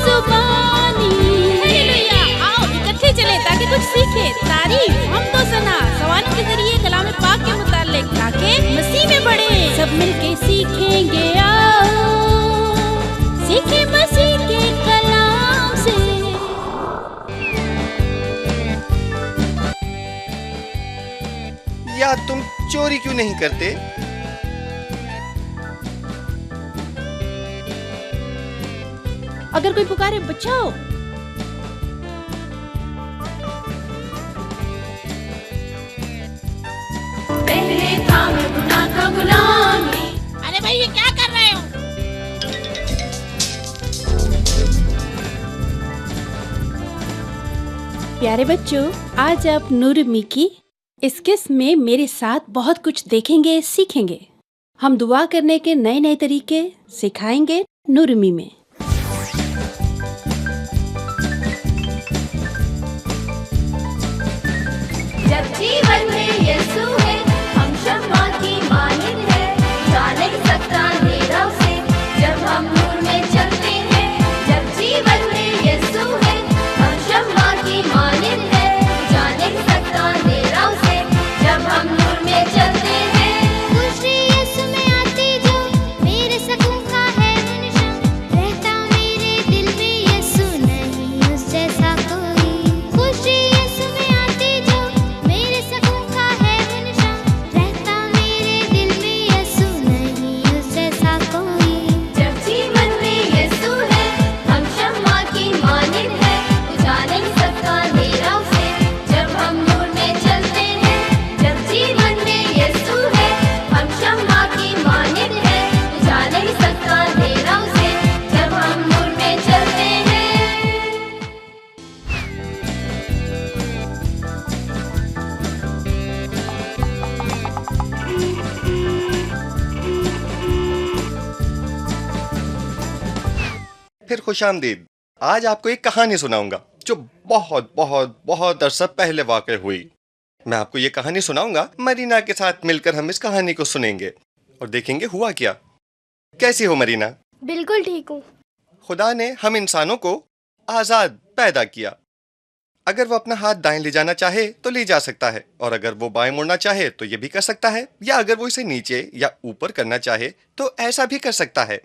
जुबानी। हालेलुया, आओ इकट्ठे चले ताकि कुछ सीखे। तारीफ हम तो सना सवालों के जरिए कलाम पाक के मुतालिक ताकि मसीह में बढ़े। सब मिलके सीखेंगे, आओ सीखे मसीह के कलाम से। या तुम चोरी क्यों नहीं करते? अगर कोई पुकारे बचाओ, पहले था मैं गुनाह का गुलामी। अरे भाई ये क्या कर रहे हो? प्यारे बच्चों, आज आप नूरमी की इस किस्म में मेरे साथ बहुत कुछ देखेंगे, सीखेंगे। हम दुआ करने के नए नए तरीके सिखाएंगे नूरमी में। जब जीवन में यीशु है, हम शम्मा की मानिंद है, जा नहीं सकता अंधेरा उसे, जब हम नूर में चलते हैं। जब जीवन में यीशु है, हम शम्मा की मानिंद है, जा नहीं सकता अंधेरा उसे, जब हम नूर में चलते हैं। खुशी यीशु में आती जो मेरे सकून का है वो निशान, रहता मेरे दिल में यीशु, नहीं उस जैसा कोई। खुशी यीशु में आती जो मेरे सकून का है वो निशान, रहता मेरे दिल में यीशु, नहीं उस जैसा कोई। जब जीवन में यीशु है, हम शम्मा की मानिंद है, बुझा नहीं सकता अंधेरा उसे, जब हम नूर में चलते हैं। जब जीवन में यीशु है, हम शम्मा की मानिंद है, बुझा नहीं सकता अंधेरा उसे, जब हम नूर में चलते हैं। फिर खुशामदीद। आज आपको एक कहानी सुनाऊंगा जो बहुत बहुत बहुत अरसा पहले वाक़ हुई। मैं आपको ये कहानी सुनाऊंगा, मरीना के साथ मिलकर हम इस कहानी को सुनेंगे और देखेंगे हुआ क्या। कैसी हो मरीना? बिल्कुल ठीक हूँ। खुदा ने हम इंसानों को आज़ाद पैदा किया। अगर वो अपना हाथ दाएं ले जाना चाहे तो ले जा सकता है, और अगर वो बाएं मुड़ना चाहे तो ये भी कर सकता है, या अगर वो इसे नीचे या ऊपर करना चाहे तो ऐसा भी कर सकता है।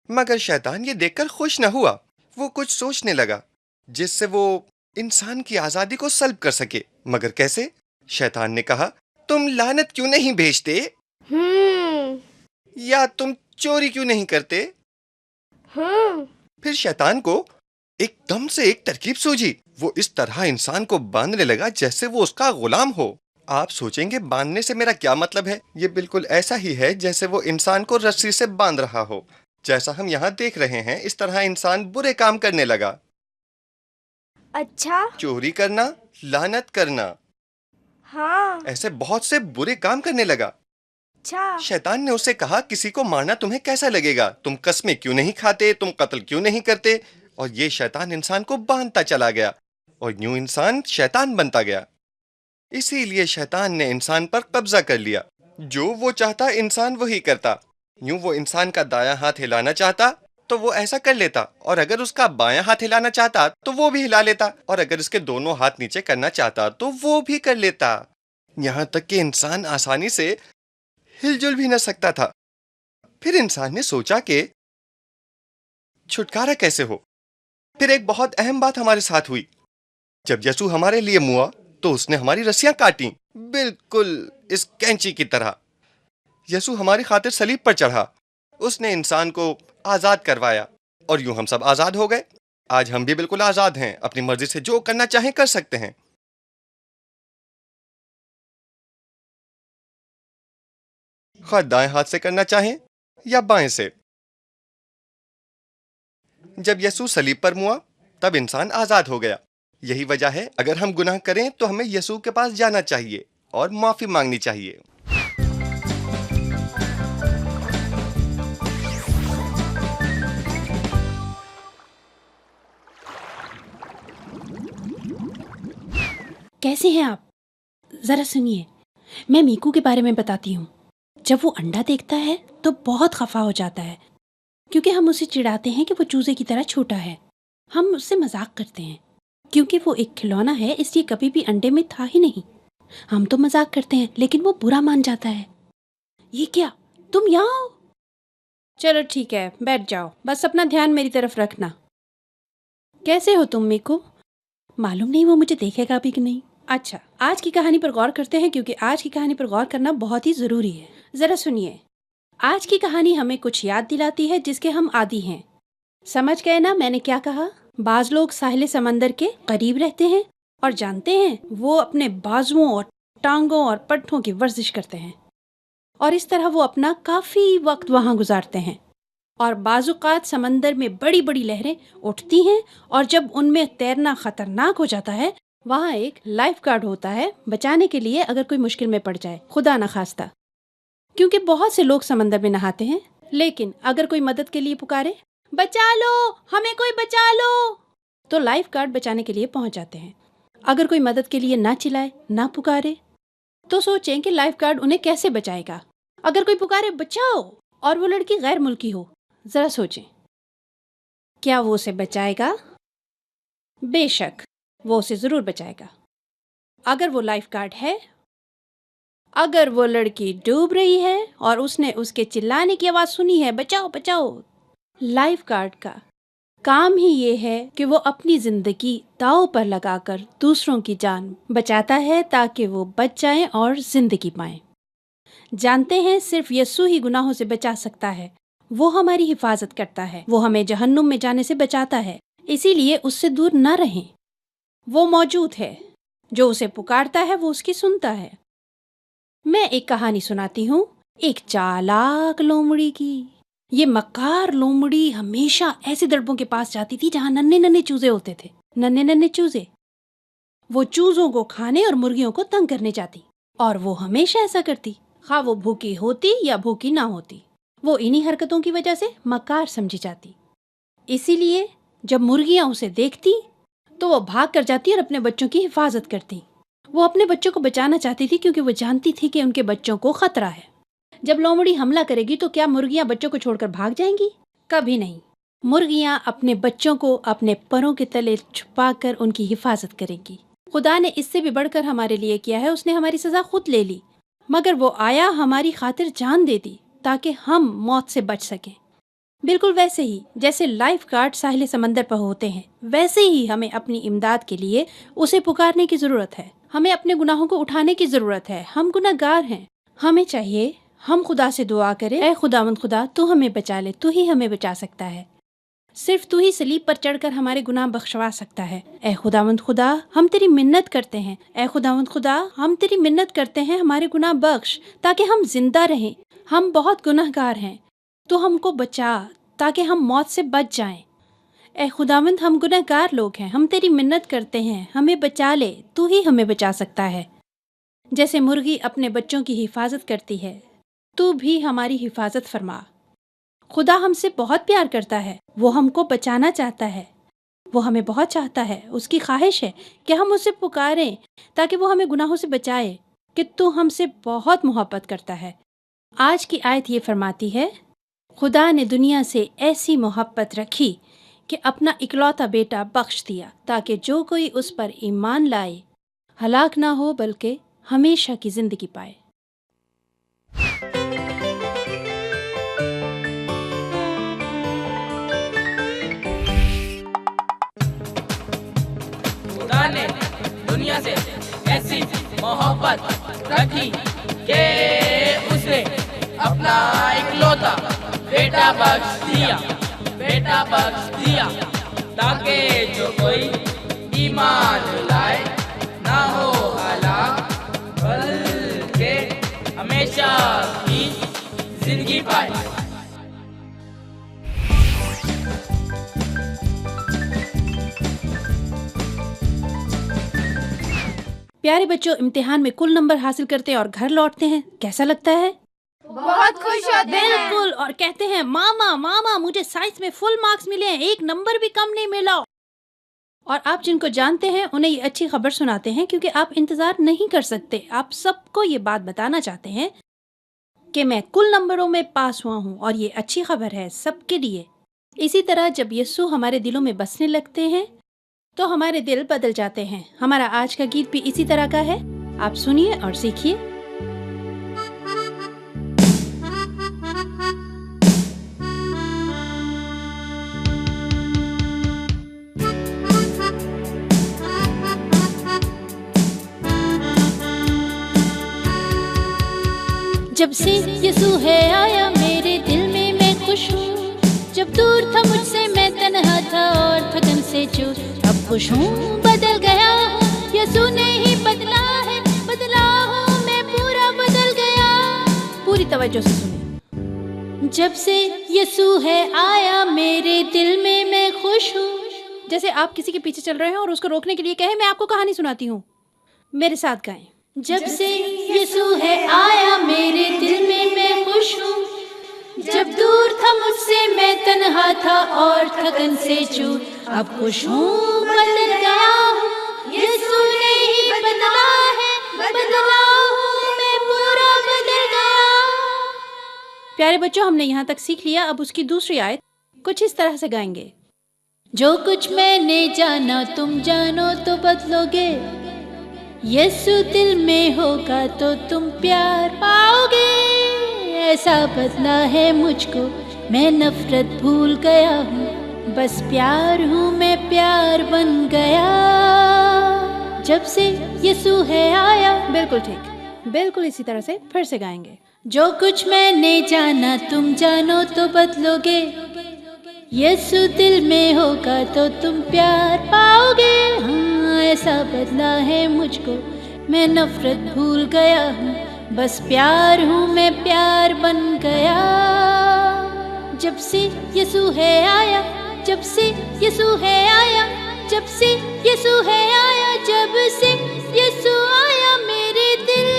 मगर शैतान ये देखकर खुश न हुआ। वो कुछ सोचने लगा जिससे वो इंसान की आज़ादी को सल्ब कर सके। मगर कैसे? शैतान ने कहा, तुम लानत क्यों नहीं भेजते? या तुम चोरी क्यों नहीं करते? फिर शैतान को एकदम से एक तरकीब सूझी। वो इस तरह इंसान को बांधने लगा जैसे वो उसका गुलाम हो। आप सोचेंगे बांधने से मेरा क्या मतलब है? ये बिल्कुल ऐसा ही है जैसे वो इंसान को रस्सी से बांध रहा हो। जैसा हम यहाँ देख रहे हैं, इस तरह इंसान बुरे काम करने लगा। अच्छा। चोरी करना, लानत करना, हाँ। ऐसे बहुत से बुरे काम करने लगा। अच्छा। शैतान ने उससे कहा, किसी को मारना तुम्हें कैसा लगेगा? तुम कस्में क्यों नहीं खाते? तुम कत्ल क्यों नहीं करते? और ये शैतान इंसान को बांधता चला गया और यूं इंसान शैतान बनता गया। इसीलिए शैतान ने इंसान पर कब्जा कर लिया। जो वो चाहता इंसान वही करता। यूं वो इंसान का दायां हाथ हिलाना चाहता तो वो ऐसा कर लेता, और अगर उसका बायां हाथ हिलाना चाहता तो वो भी हिला लेता, और अगर इसके दोनों हाथ नीचे करना चाहता तो वो भी कर लेता। यहाँ तक कि इंसान आसानी से हिलजुल भी न सकता था। फिर इंसान ने सोचा कि छुटकारा कैसे हो। फिर एक बहुत अहम बात हमारे साथ हुई। जब यीशु हमारे लिए मुआ तो उसने हमारी रस्सियां काटी, बिल्कुल इस कैंची की तरह। यीशु हमारी खातिर सलीब पर चढ़ा। उसने इंसान को आजाद करवाया और यूं हम सब आजाद हो गए। आज हम भी बिल्कुल आजाद हैं, अपनी मर्जी से जो करना चाहें कर सकते हैं। खा दाएं हाथ से करना चाहें या बाएं से। जब यीशु सलीब पर मुआ तब इंसान आजाद हो गया। यही वजह है, अगर हम गुनाह करें तो हमें यीशु के पास जाना चाहिए और माफी मांगनी चाहिए। कैसे हैं आप? जरा सुनिए, मैं मीकू के बारे में बताती हूँ। जब वो अंडा देखता है तो बहुत खफा हो जाता है, क्योंकि हम उसे चिढ़ाते हैं कि वो चूजे की तरह छोटा है। हम उससे मजाक करते हैं क्योंकि वो एक खिलौना है, इसलिए कभी भी अंडे में था ही नहीं। हम तो मजाक करते हैं लेकिन वो बुरा मान जाता है। ये क्या, तुम यहाँ हो? चलो ठीक है, बैठ जाओ, बस अपना ध्यान मेरी तरफ रखना। कैसे हो तुम मीकू? मालूम नहीं वो मुझे देखेगा भी कि नहीं। अच्छा, आज की कहानी पर गौर करते हैं क्योंकि आज की कहानी पर गौर करना बहुत ही जरूरी है। जरा सुनिए, आज की कहानी हमें कुछ याद दिलाती है जिसके हम आदी हैं। समझ गए ना मैंने क्या कहा? बाज लोग साहिल समंदर के करीब रहते हैं और जानते हैं वो अपने बाजुओं और टांगों और पट्टों की वर्जिश करते हैं और इस तरह वो अपना काफी वक्त वहां गुजारते हैं। और बाजुकात समंदर में बड़ी बड़ी लहरें उठती हैं और जब उनमें तैरना खतरनाक हो जाता है, वहाँ एक लाइफ गार्ड होता है बचाने के लिए अगर कोई मुश्किल में पड़ जाए, खुदा न खास्ता। क्योंकि बहुत से लोग समंदर में नहाते हैं, लेकिन अगर कोई मदद के लिए पुकारे, बचा लो, हमें कोई बचा लो, तो लाइफ गार्ड बचाने के लिए पहुंच जाते हैं। अगर कोई मदद के लिए ना चिल्लाए ना पुकारे तो सोचें कि लाइफ गार्ड उन्हें कैसे बचाएगा। अगर कोई पुकारे बचाओ और वो लड़की गैर मुल्की हो, जरा सोचें, क्या वो उसे बचाएगा? बेशक वो उसे जरूर बचाएगा। अगर वो लाइफ गार्ड है, अगर वो लड़की डूब रही है और उसने उसके चिल्लाने की आवाज सुनी है, बचाओ बचाओ, लाइफ गार्ड का काम ही ये है कि वो अपनी जिंदगी दांव पर लगाकर दूसरों की जान बचाता है ताकि वो बच जाएं और जिंदगी पाएं। जानते हैं सिर्फ यीशु ही गुनाहों से बचा सकता है। वो हमारी हिफाजत करता है, वो हमें जहन्नुम में जाने से बचाता है, इसीलिए उससे दूर न रहें। वो मौजूद है, जो उसे पुकारता है वो उसकी सुनता है। मैं एक कहानी सुनाती हूँ, एक चालाक लोमड़ी की। ये मक्कार लोमड़ी हमेशा ऐसे दड़बों के पास जाती थी जहाँ नन्हे नन्हे चूजे होते थे। नन्हे नन्हे चूजे, वो चूजों को खाने और मुर्गियों को तंग करने जाती, और वो हमेशा ऐसा करती, खा वो भूखी होती या भूखी ना होती। वो इन्हीं हरकतों की वजह से मक्कार समझी जाती। इसीलिए जब मुर्गियां उसे देखती तो वो भाग कर जाती और अपने बच्चों की हिफाजत करती। वो अपने बच्चों को बचाना चाहती थी क्योंकि वो जानती थी कि उनके बच्चों को खतरा है। जब लोमड़ी हमला करेगी तो क्या मुर्गियां बच्चों को छोड़कर भाग जाएंगी? कभी नहीं। मुर्गियां अपने बच्चों को अपने परों के तले छुपाकर उनकी हिफाजत करेंगी। खुदा ने इससे भी बढ़कर हमारे लिए किया है, उसने हमारी सजा खुद ले ली, मगर वो आया हमारी खातिर जान दे दी ताकि हम मौत से बच सकें। बिल्कुल वैसे ही जैसे लाइफ गार्ड साहिल समंदर पर होते हैं, वैसे ही हमें अपनी इमदाद के लिए उसे पुकारने की जरूरत है। हमें अपने गुनाहों को उठाने की जरूरत है। हम गुनाहगार हैं। हमें चाहिए हम खुदा से दुआ करें, ऐ खुदावंद खुदा तू हमें बचा ले, तू ही हमें बचा सकता है। सिर्फ तू ही सलीब पर चढ़कर हमारे गुनाह बख्शवा सकता है। ऐ खुदावंद खुदा हम तेरी मिन्नत करते हैं, ऐ खुदावंद खुदा हम तेरी मिन्नत करते हैं, हमारे गुनाह बख्श ताकि हम जिंदा रहें। हम बहुत गुनाहगार हैं, तो हमको बचा ताकि हम मौत से बच जाएं। ऐ खुदावंद हम गुनहगार लोग हैं, हम तेरी मिन्नत करते हैं, हमें बचा ले, तू ही हमें बचा सकता है। जैसे मुर्गी अपने बच्चों की हिफाजत करती है, तू भी हमारी हिफाजत फरमा। खुदा हमसे बहुत प्यार करता है, वो हमको बचाना चाहता है, वो हमें बहुत चाहता है। उसकी ख्वाहिश है कि हम उसे पुकारें ताकि वो हमें गुनाहों से बचाए, कि तू हमसे बहुत मोहब्बत करता है। आज की आयत ये फरमाती है, खुदा ने दुनिया से ऐसी मोहब्बत रखी कि अपना इकलौता बेटा बख्श दिया ताकि जो कोई उस पर ईमान लाए हलाक ना हो बल्कि हमेशा की जिंदगी पाए। खुदा ने दुनिया से ऐसी मोहब्बत रखी कि उसने अपना इकलौता बेटा बख्श दिया ताकि जो कोई ईमान लाए ना हो हलाक बल्कि हमेशा की जिंदगी पाए। प्यारे बच्चों, इम्तिहान में कुल नंबर हासिल करते और घर लौटते हैं, कैसा लगता है? बहुत खुश होते हैं। बिल्कुल, और कहते हैं मामा मामा मुझे साइंस में फुल मार्क्स मिले हैं, एक नंबर भी कम नहीं मिला। और आप जिनको जानते हैं उन्हें ये अच्छी खबर सुनाते हैं क्योंकि आप इंतजार नहीं कर सकते। आप सबको ये बात बताना चाहते हैं कि मैं कुल नंबरों में पास हुआ हूँ और ये अच्छी खबर है सबके लिए। इसी तरह जब यीशु हमारे दिलों में बसने लगते हैं तो हमारे दिल बदल जाते हैं। हमारा आज का गीत भी इसी तरह का है। आप सुनिए और सीखिए। जब से यीशु है आया मेरे दिल में मैं खुश हूँ। जब दूर था मुझसे मैं तन्हा था और थकन से चूर, अब खुश हूँ बदल गया हूँ। यीशु ने ही बदला है, बदला हूँ मैं पूरा बदल गया। पूरी तवज्जो से सुनिए। जब से यीशु है आया मेरे दिल में मैं खुश हूँ। जैसे आप किसी के पीछे चल रहे हैं और उसको रोकने के लिए कहे मैं आपको कहानी सुनाती हूँ, मेरे साथ गाएं। जब से यीशु है आया मेरे दिल में मैं खुश हूँ। जब दूर था मुझसे मैं तन्हा था और थकन से चूर, अब खुश हूँ बदल गया हूँ। यीशु ने ही बदला है, बदला हूँ मैं पूरा बदल गया। प्यारे बच्चों, हमने यहाँ तक सीख लिया। अब उसकी दूसरी आयत कुछ इस तरह से गाएंगे। जो कुछ मैंने जाना तुम जानो तो बदलोगे। यीशु दिल में होगा तो तुम प्यार पाओगे। ऐसा बदला है मुझको, मैं नफरत भूल गया हूँ, बस प्यार हूँ मैं प्यार बन गया। जब से यीशु है आया। बिल्कुल ठीक, बिल्कुल इसी तरह से फिर से गाएंगे। जो कुछ मैंने जाना तुम जानो तो बदलोगे। यीशु दिल में होगा तो तुम प्यार पाओगे। हाँ, ऐसा बदला है मुझको, मैं नफरत भूल गया हूँ, बस प्यार हूँ मैं प्यार बन गया। जब से यीशु है आया, जब से यीशु है आया, जब से यीशु है आया, जब से यीशु आया मेरे दिल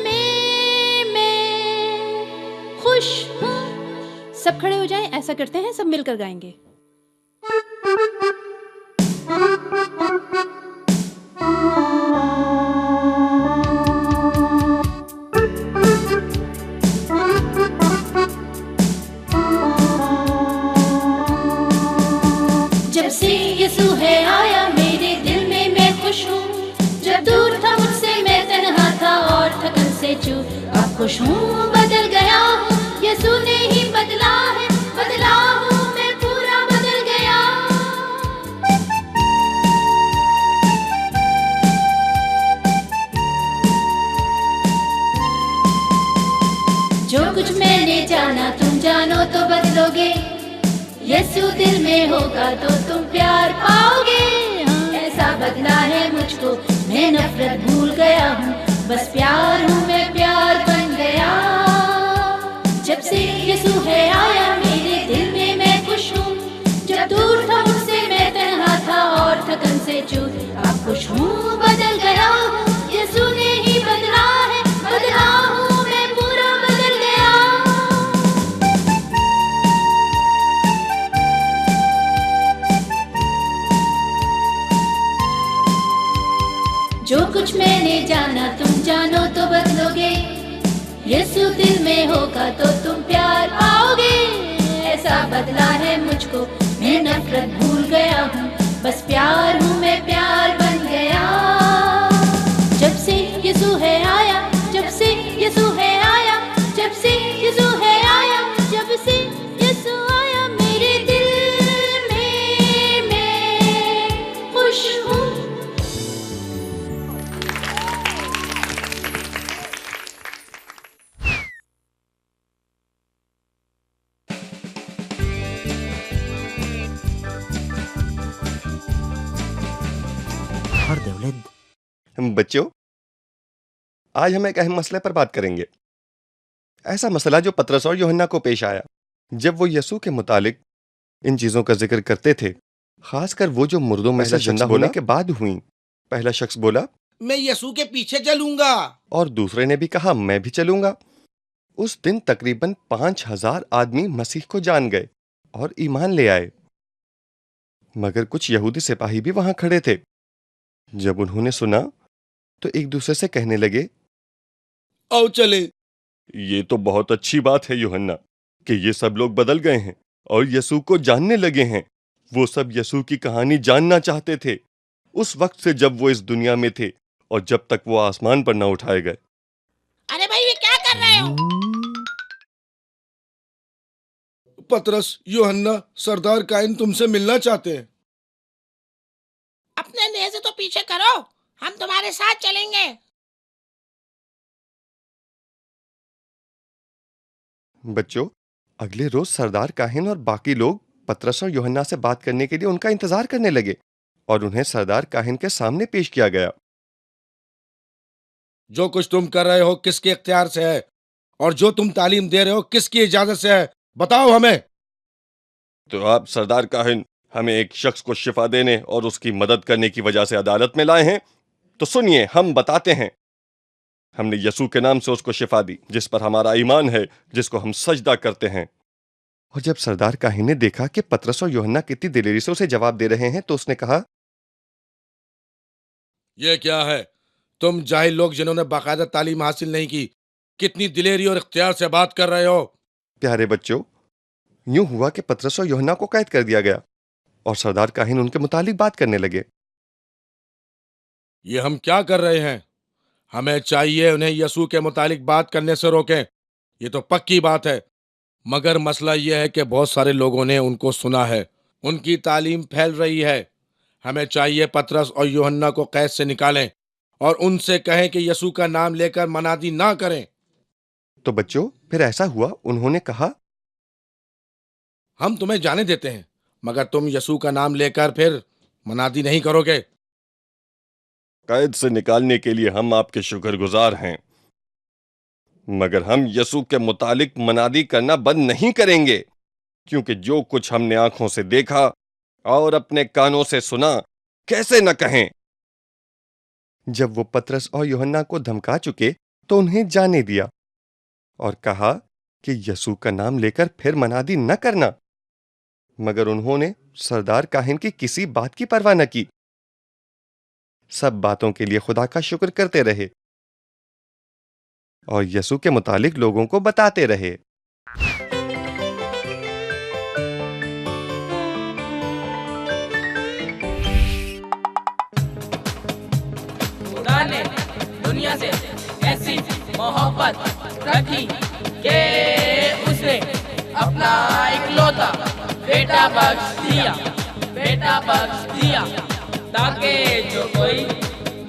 में मैं खुश हूँ। सब खड़े हो जाएं, ऐसा करते हैं, सब मिलकर गाएंगे। जब से यीशु है आया मेरे दिल में मैं खुश हूँ। जब दूर था मुझसे मैं तन्हा था और थकन से चूर, अब खुश हूँ बदल गया हूँ। यीशु ने ही बदला है, बदला हूँ मैं पूरा बदल गया। जो कुछ मैंने जाना तुम जानो तो बदलोगे। यीशु दिल में होगा तो तुम प्यार पाओगे। हाँ, ऐसा बदला है मुझको, मैं नफरत भूल गया हूँ, बस प्यार हूँ मैं प्यार बन गया। जब से यीशु है आया मेरे दिल में मैं खुश हूँ। जब दूर था मुझसे मैं तन्हा था और थकन से चूर, अब खुश हूँ बदल गया हूँ। यीशु ने ही बदला है, बदला हूँ मैं पूरा बदल गया। जो कुछ मैंने जाना तुम जानो तो बदलोगे। यीशु दिल में होगा तो तुम प्यार पाओगे। ऐसा बदला है मुझको, मैं नफरत भूल गया हूँ, बस प्यार हूँ मैं प्यार बन गया। जब से यीशु है आया, जब से यीशु है आया, जब से यीशु है आया, जब से यीशु आया मेरे दिल में मैं खुश हूँ। बच्चों, आज हम एक अहम मसले पर बात करेंगे। ऐसा मसला जो पतरस और यूहन्ना को पेश आया जब वो यीशु के मुतालिक इन चीजों का जिक्र करते थे, खासकर वो जो मुर्दों में से जिंदा होने के बाद हुई। पहला शख्स बोला, मैं यीशु के पीछे चलूंगा। और दूसरे ने भी कहा, मैं भी चलूंगा। उस दिन तकरीबन 5000 आदमी मसीह को जान गए और ईमान ले आए। मगर कुछ यहूदी सिपाही भी वहां खड़े थे। जब उन्होंने सुना तो एक दूसरे से कहने लगे, आओ चले। ये तो बहुत अच्छी बात है यूहन्ना कि ये सब लोग बदल गए हैं और यसू को जानने लगे हैं। वो सब यसू की कहानी जानना चाहते थे, उस वक्त से जब वो इस दुनिया में थे और जब तक वो आसमान पर न उठाए गए। अरे भाई ये क्या कर रहे हो? पतरस, यूहन्ना, सरदार काइन तुमसे मिलना चाहते हैं। अपने नेज़े तो पीछे करो, हम तुम्हारे साथ चलेंगे। बच्चों, अगले रोज सरदार काहिन और बाकी लोग पतरस और यूहन्ना से बात करने के लिए उनका इंतजार करने लगे और उन्हें सरदार काहिन के सामने पेश किया गया। जो कुछ तुम कर रहे हो किसके इख्तियार से है, और जो तुम तालीम दे रहे हो किसकी इजाजत से है, बताओ हमें। तो आप सरदार काहिन हमें एक शख्स को शिफा देने और उसकी मदद करने की वजह से अदालत में लाए हैं। तो सुनिए, हम बताते हैं। हमने यसू के नाम से उसको शिफा दी, जिस पर हमारा ईमान है, जिसको हम सजदा करते हैं। और जब सरदार काहिन ने देखा कि पतरस और यूहन्ना कितनी दिलेरी से उसे जवाब दे रहे हैं, तो उसने कहा, यह क्या है? तुम जाहिल लोग जिन्होंने बाकायदा तालीम हासिल नहीं की, कितनी दिलेरी और इख्तियार से बात कर रहे हो। प्यारे बच्चों, यूं हुआ कि पतरस और यूहन्ना को कैद कर दिया गया और सरदार काहिन उनके मुतालिक बात करने लगे। ये हम क्या कर रहे हैं? हमें चाहिए उन्हें यसू के मुतालिक बात करने से रोकें, ये तो पक्की बात है। मगर मसला यह है कि बहुत सारे लोगों ने उनको सुना है, उनकी तालीम फैल रही है। हमें चाहिए पतरस और यूहन्ना को कैद से निकालें और उनसे कहें कि यसू का नाम लेकर मनादी ना करें। तो बच्चों, फिर ऐसा हुआ। उन्होंने कहा, हम तुम्हें जाने देते हैं, मगर तुम यसू का नाम लेकर फिर मनादी नहीं करोगे। कैद से निकालने के लिए हम आपके शुक्रगुजार हैं, मगर हम यसू के मुतालिक मनादी करना बंद नहीं करेंगे, क्योंकि जो कुछ हमने आंखों से देखा और अपने कानों से सुना, कैसे न कहें। जब वो पतरस और यूहन्ना को धमका चुके, तो उन्हें जाने दिया और कहा कि यसू का नाम लेकर फिर मनादी न करना। मगर उन्होंने सरदार काहिन की किसी बात की परवाह न की। सब बातों के लिए खुदा का शुक्र करते रहे और यसू के मुतालिक लोगों को बताते रहे। खुदा ने दुनिया से ऐसी मोहब्बत रखी कि उसने अपना इकलौता बेटा बख्श दिया, ताकि जो कोई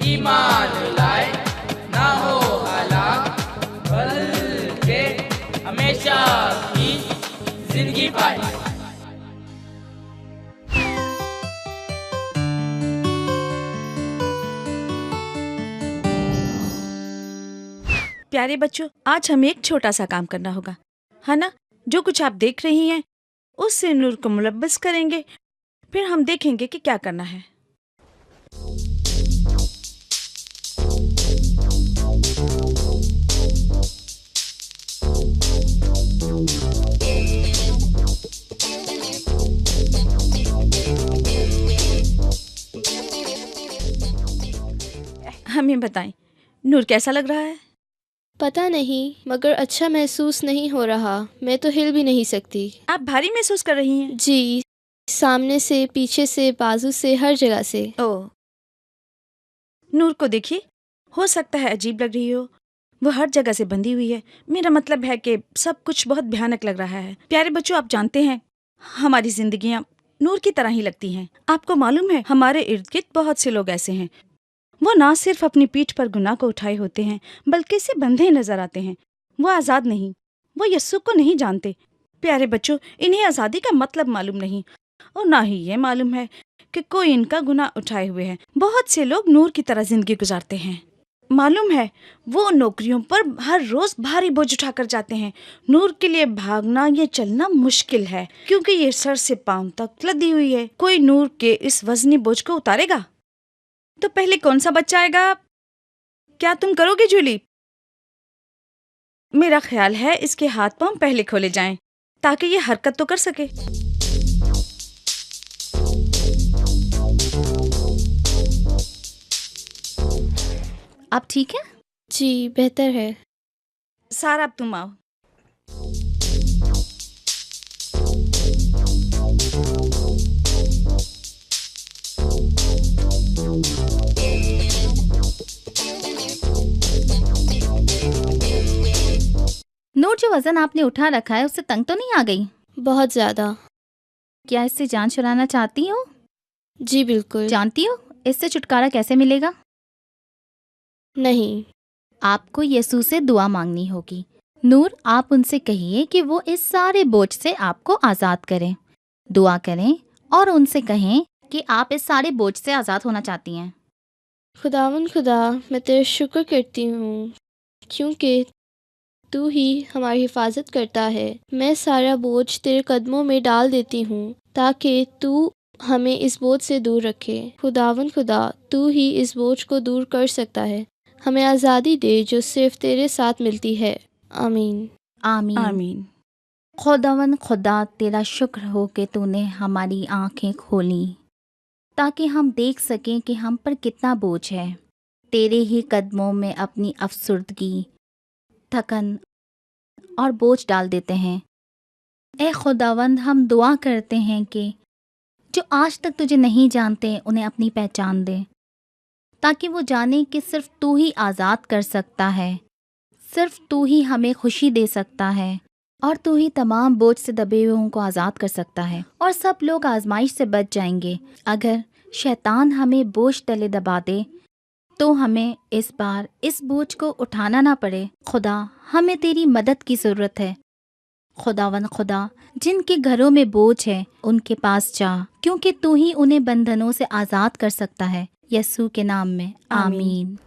ईमान लाए ना हो हलाक, बल्कि हमेशा की जिंदगी पाए। प्यारे बच्चों, आज हमें एक छोटा सा काम करना होगा, है ना? जो कुछ आप देख रही हैं उससे नूर को मुलब्बस करेंगे, फिर हम देखेंगे कि क्या करना है। हमें बताएं, नूर कैसा लग रहा है? पता नहीं, मगर अच्छा महसूस नहीं हो रहा। मैं तो हिल भी नहीं सकती। आप भारी महसूस कर रही हैं? जी, सामने से, पीछे से, बाजू से, हर जगह से। ओह, नूर को देखिए, हो सकता है अजीब लग रही हो। वो हर जगह से बंधी हुई है। मेरा मतलब है कि सब कुछ बहुत भयानक लग रहा है। प्यारे बच्चों, आप जानते हैं हमारी जिंदगियां नूर की तरह ही लगती हैं। आपको मालूम है, हमारे इर्द गिर्द बहुत से लोग ऐसे हैं। वो ना सिर्फ अपनी पीठ पर गुनाह को उठाए होते हैं, बल्कि इसे बंधे नजर आते हैं। वो आज़ाद नहीं, वो यस्सु को नहीं जानते। प्यारे बच्चों, इन्हें आज़ादी का मतलब मालूम नहीं और ना ही ये मालूम है कि कोई इनका गुनाह उठाए हुए है। बहुत से लोग नूर की तरह जिंदगी गुजारते हैं। मालूम है, वो नौकरियों पर हर रोज भारी बोझ उठाकर जाते हैं। नूर के लिए भागना या चलना मुश्किल है, क्योंकि ये सर से पांव तक लदी हुई है। कोई नूर के इस वजनी बोझ को उतारेगा? तो पहले कौन सा बच्चा आएगा? क्या तुम करोगे जूली? मेरा ख्याल है इसके हाथ पांव पहले खोले जाएं, ताकि ये हरकत तो कर सके। आप ठीक हैं? जी, बेहतर है। सारा, अब तुम आओ। वजन आपने उठा रखा है उससे तंग तो नहीं आ गई? बहुत ज़्यादा। क्या इससे जान छुड़ाना चाहती हो? जी बिल्कुल। जानती हो इससे छुटकारा कैसे मिलेगा? नहीं। आपको यीशु से दुआ मांगनी होगी। नूर, आप उनसे कहिए कि वो इस सारे बोझ से आपको आज़ाद करें। दुआ करें और उनसे कहें कि आप इस सारे बोझ से आज़ाद होना चाहती हैं। खुदावन खुदा, मैं तेरा शुक्र करती हूँ क्योंकि तू ही हमारी हिफाजत करता है। मैं सारा बोझ तेरे कदमों में डाल देती हूँ ताकि तू हमें इस बोझ से दूर रखे। खुदावन खुदा, तू ही इस बोझ को दूर कर सकता है। हमें आज़ादी दे जो सिर्फ तेरे साथ मिलती है। आमीन। आमीन। आमीन। खुदावन खुदा, तेरा शुक्र हो कि तूने हमारी आंखें खोली ताकि हम देख सकें कि हम पर कितना बोझ है। तेरे ही कदमों में अपनी अफसुर्दगी, थकन और बोझ डाल देते हैं। ए खुदावंद, हम दुआ करते हैं कि जो आज तक तुझे नहीं जानते उन्हें अपनी पहचान दे, ताकि वो जाने कि सिर्फ तू ही आज़ाद कर सकता है, सिर्फ तू ही हमें खुशी दे सकता है और तू ही तमाम बोझ से दबे हुओं को आज़ाद कर सकता है। और सब लोग आजमाइश से बच जाएंगे। अगर शैतान हमें बोझ तले दबा दे तो हमें इस बार इस बोझ को उठाना ना पड़े। खुदा, हमें तेरी मदद की ज़रूरत है। खुदावन खुदा, जिनके घरों में बोझ है उनके पास जा, क्योंकि तू ही उन्हें बंधनों से आज़ाद कर सकता है। यीशु के नाम में आमीन।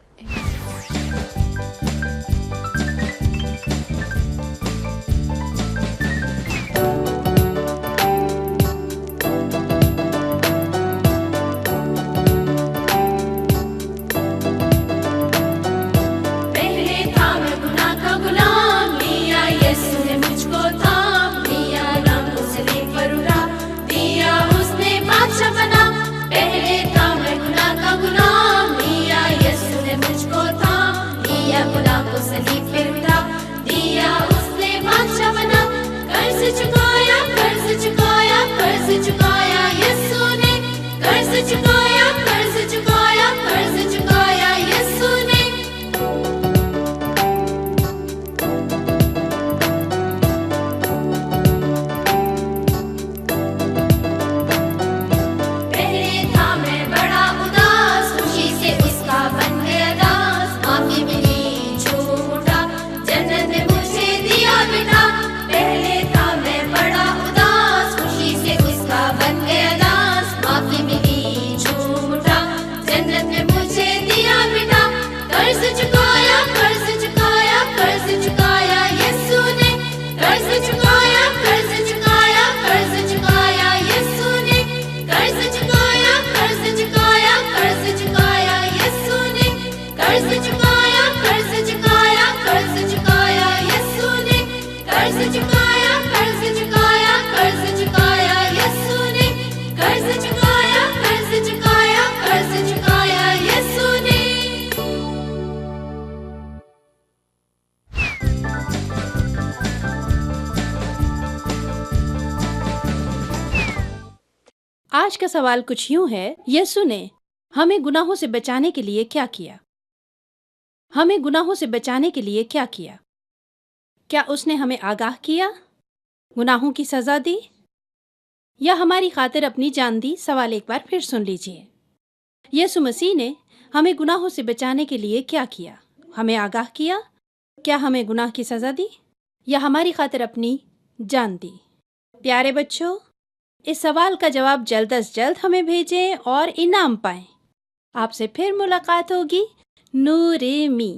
पहले था मैं गुनाह का गुलाम, लिया यीशु ने मुझको थाम लिया, लाखों से लेकर उड़ा दिया उसने बादशाह बना। पहले था मैं गुनाह का गुलाम, लिया यीशु ने मुझको थाम लिया, गुलाखों से लेकर उड़ा दिया उसने बादशाह बना। कर्ज चुकाया, कर्ज चुकाया, कर्ज चुकाया यीशु ने, कर्ज चुकाया, कर्ज चुकाया, कर्ज चुकाया यीशु ने। पहले था मैं बड़ा उदास, खुशी से उसका बन गया दास, माफी मिली झूम उठा, जन्नत ने मुझे दिया बिठा। पहले था मैं बड़ा उदास, खुशी से उसका बन गया दास, माफी मिली झूम उठा, जन्नत ने मुझे दिया बिठा। कर्ज चुकाया, कर्ज चुकाया, कर्ज चुकाया यीशु ने, कर्ज चुकाया, कर्ज चुकाया, कर्ज चुकाया यीशु ने, कर्ज चुकाया, कर्ज चुकाया, कर्ज चुकाया यीशु ने, कर्ज चुकाया, कर्ज चुकाया, कर्ज चुकाया यीशु ने, कर्ज चुकाया, कर्ज चुकाया, कर्ज चुकाया यीशु ने, कर्ज चुकाया, कर्ज चुकाया, कर्ज चुकाया यीशु ने। आज का सवाल कुछ यूं है, यीशु ने हमें गुनाहों से बचाने के लिए क्या किया? हमें गुनाहों से बचाने के लिए क्या किया? क्या उसने हमें आगाह किया, गुनाहों की सजा दी, या हमारी खातिर अपनी जान दी? सवाल एक बार फिर सुन लीजिए। यीशु मसीह ने हमें गुनाहों से बचाने के लिए क्या किया? हमें आगाह किया, क्या हमें गुनाह की सजा दी, या हमारी खातिर अपनी जान दी? प्यारे बच्चों, इस सवाल का जवाब जल्द अज जल्द हमें भेजें और इनाम पाएं। आपसे फिर मुलाकात होगी। नूरे मी।